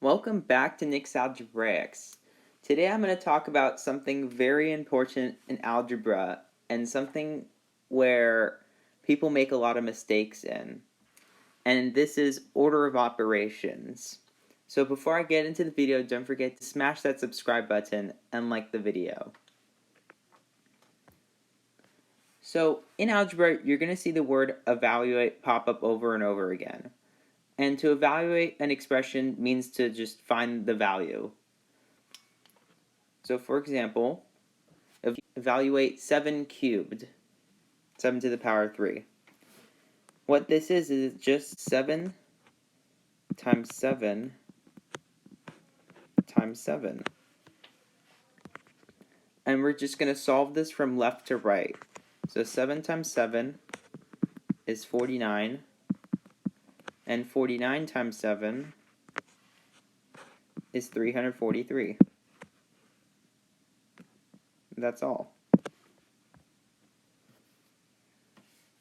Welcome back to Nick's Algebraics. Today I'm going to talk about something very important in algebra and something where people make a lot of mistakes in. And this is order of operations. So before I get into the video, don't forget to smash that subscribe button and like the video. So in algebra, you're going to see the word evaluate pop up over and over again. And to evaluate an expression means to just find the value. So for example, evaluate 7 cubed, 7 to the power of 3. What this is just 7 times 7 times 7. And we're just going to solve this from left to right. So 7 times 7 is 49, and 49 times 7 is 343. That's all.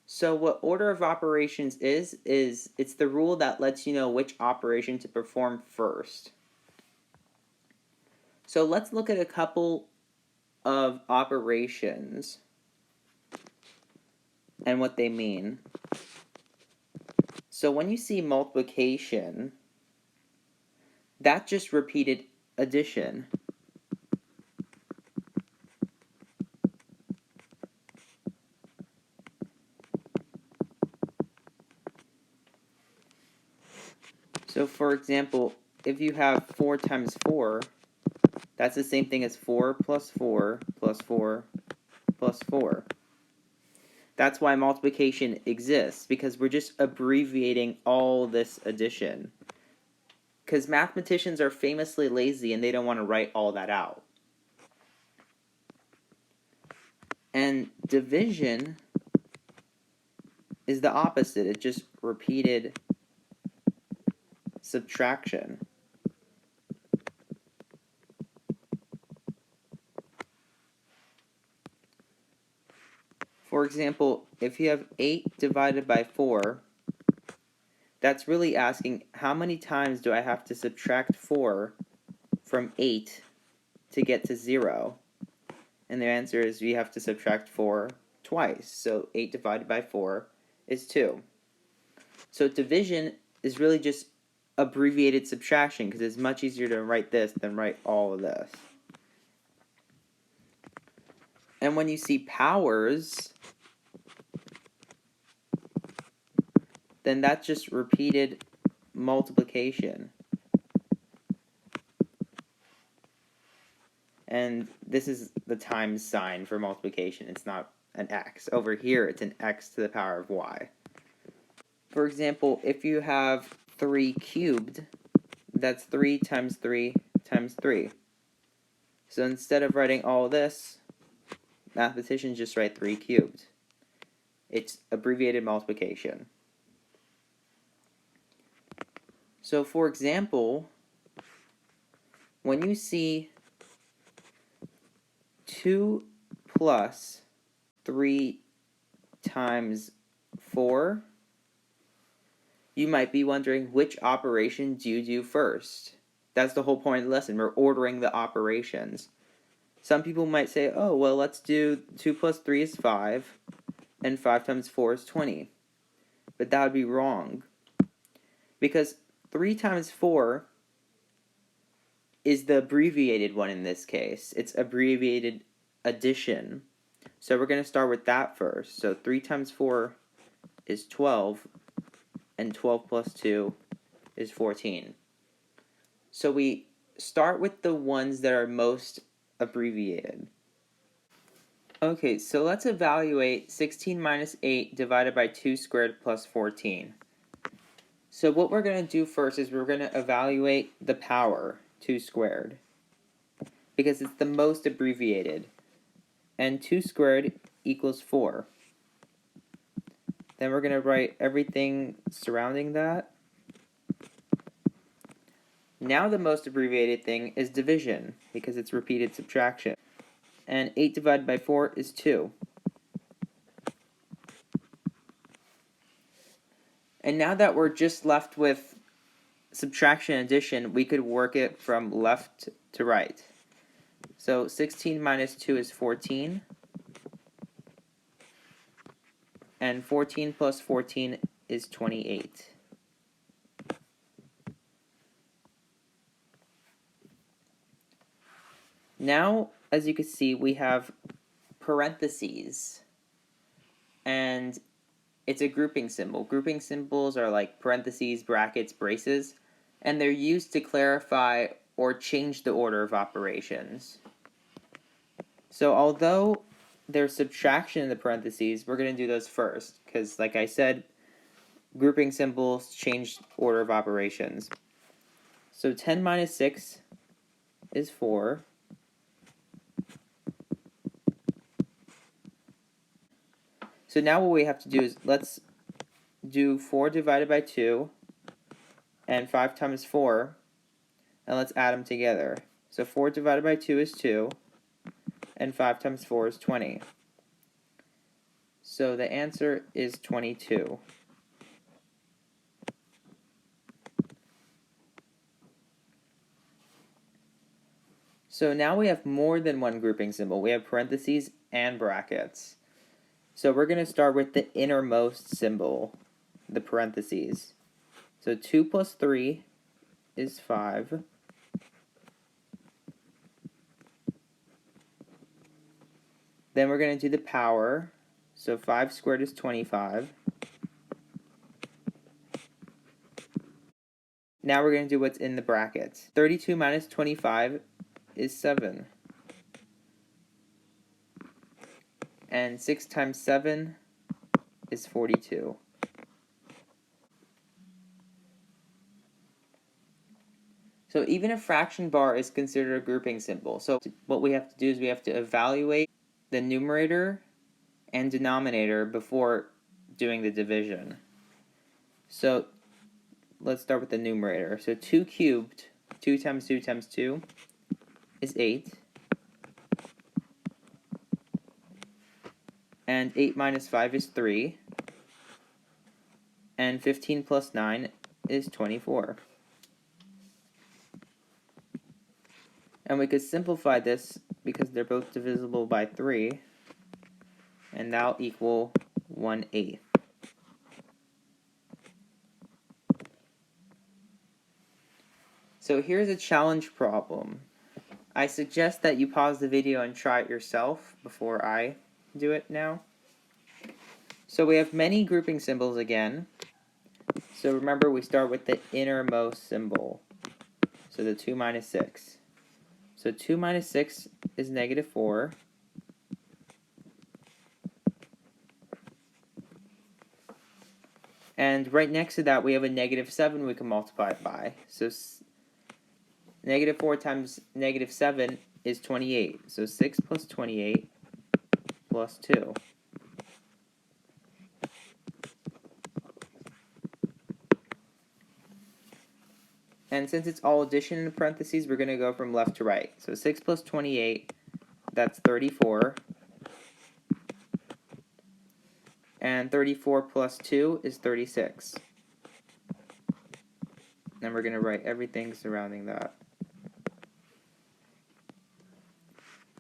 So what order of operations is it's the rule that lets you know which operation to perform first. So let's look at a couple of operations and what they mean. So when you see multiplication, that just repeated addition. So for example, if you have 4 times 4, that's the same thing as 4 plus 4 plus 4 plus 4. That's why multiplication exists, because we're just abbreviating all this addition. Because mathematicians are famously lazy and they don't want to write all that out. And division is the opposite. It just repeated subtraction. For example, if you have 8 divided by 4, that's really asking how many times do I have to subtract 4 from 8 to get to 0? And the answer is you have to subtract 4 twice. So 8 divided by 4 is 2. So division is really just abbreviated subtraction, because it's much easier to write this than write all of this. And when you see powers, then that's just repeated multiplication. And this is the times sign for multiplication. It's not an x. Over here, it's an x to the power of y. For example, if you have 3 cubed, that's 3 times 3 times 3. So instead of writing all this, mathematicians just write 3 cubed. It's abbreviated multiplication. So for example, when you see 2 plus 3 times 4, you might be wondering which operation do you do first. That's the whole point of the lesson. We're ordering the operations. Some people might say, oh, well, let's do 2 plus 3 is 5, and 5 times 4 is 20. But that would be wrong. Because 3 times 4 is the abbreviated one in this case. It's abbreviated addition. So we're going to start with that first. So 3 times 4 is 12, and 12 plus 2 is 14. So we start with the ones that are most abbreviated. Okay, so let's evaluate 16 minus 8 divided by 2 squared plus 14. So what we're going to do first is we're going to evaluate the power, 2 squared, because it's the most abbreviated. And 2 squared equals 4. Then we're going to write everything surrounding that. Now the most abbreviated thing is division, because it's repeated subtraction. And 8 divided by 4 is 2. And now that we're just left with subtraction and addition, we could work it from left to right. So 16 minus 2 is 14. And 14 plus 14 is 28. Now, as you can see, we have parentheses. And it's a grouping symbol. Grouping symbols are like parentheses, brackets, braces, and they're used to clarify or change the order of operations. So although there's subtraction in the parentheses, we're going to do those first, because like I said, grouping symbols change order of operations. So 10 minus 6 is 4. So now what we have to do is, let's do 4 divided by 2 and 5 times 4, and let's add them together. So 4 divided by 2 is 2, and 5 times 4 is 20. So the answer is 22. So now we have more than one grouping symbol. We have parentheses and brackets. So we're going to start with the innermost symbol, the parentheses. So 2 plus 3 is 5. Then we're going to do the power. So 5 squared is 25. Now we're going to do what's in the brackets. 32 minus 25 is 7. And 6 times 7 is 42. So even a fraction bar is considered a grouping symbol. So what we have to do is we have to evaluate the numerator and denominator before doing the division. So let's start with the numerator. So 2 cubed, 2 times 2 times 2 is 8. And 8 minus 5 is 3. And 15 plus 9 is 24. And we could simplify this because they're both divisible by 3. And that'll equal 1/8. So here's a challenge problem. I suggest that you pause the video and try it yourself before I do it now. So we have many grouping symbols again. So remember, we start with the innermost symbol. So the 2 minus 6. So 2 minus 6 is negative 4. And right next to that, we have a negative 7 we can multiply it by. So negative 4 times negative 7 is 28. So 6 plus 28 plus 2. And since it's all addition in parentheses, we're going to go from left to right. So 6 plus 28, that's 34. And 34 plus 2 is 36. And we're going to write everything surrounding that.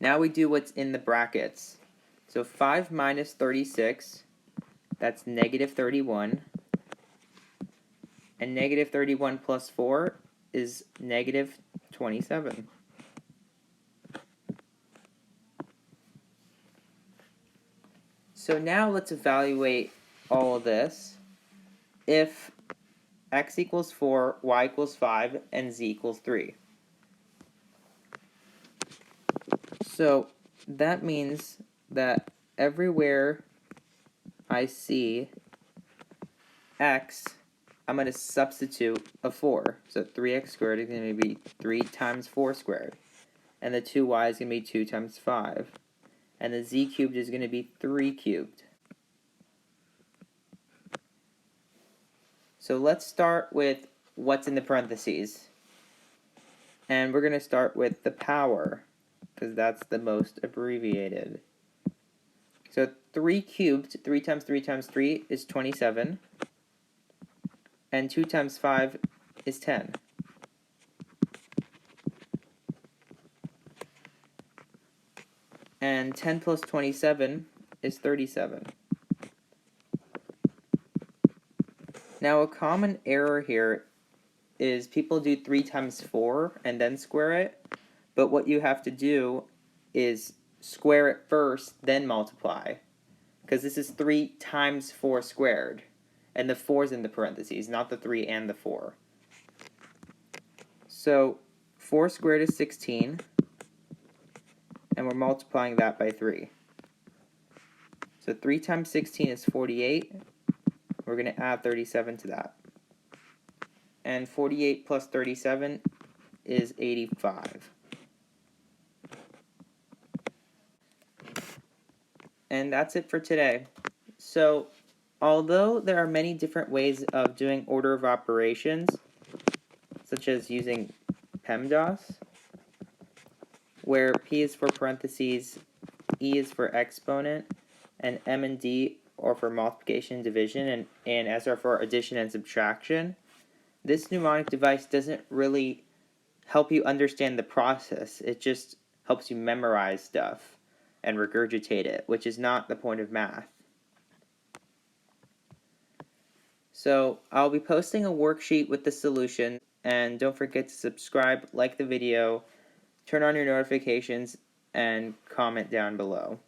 Now we do what's in the brackets. So 5 minus 36, that's negative 31. And negative 31 plus 4 is negative 27. So now let's evaluate all of this. If x equals 4, y equals 5, and z equals 3. So that means that everywhere I see x, I'm going to substitute a 4. So 3x squared is going to be 3 times 4 squared. And the 2y is going to be 2 times 5. And the z cubed is going to be 3 cubed. So let's start with what's in the parentheses. And we're going to start with the power, because that's the most abbreviated. So 3 cubed, 3 times 3 times 3 is 27. And 2 times 5 is 10. And 10 plus 27 is 37. Now, a common error here is people do 3 times 4 and then square it, but what you have to do is square it first, then multiply, because this is 3 times 4 squared, and the 4 is in the parentheses, not the 3 and the 4. So 4 squared is 16, and we're multiplying that by 3. So 3 times 16 is 48. We're going to add 37 to that. And 48 plus 37 is 85. And that's it for today. So, although there are many different ways of doing order of operations, such as using PEMDAS, where P is for parentheses, E is for exponent, and M and D are for multiplication and division, and S are for addition and subtraction, this mnemonic device doesn't really help you understand the process. It just helps you memorize stuff and regurgitate it, which is not the point of math. So I'll be posting a worksheet with the solution, and don't forget to subscribe, like the video, turn on your notifications, and comment down below.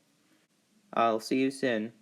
I'll see you soon.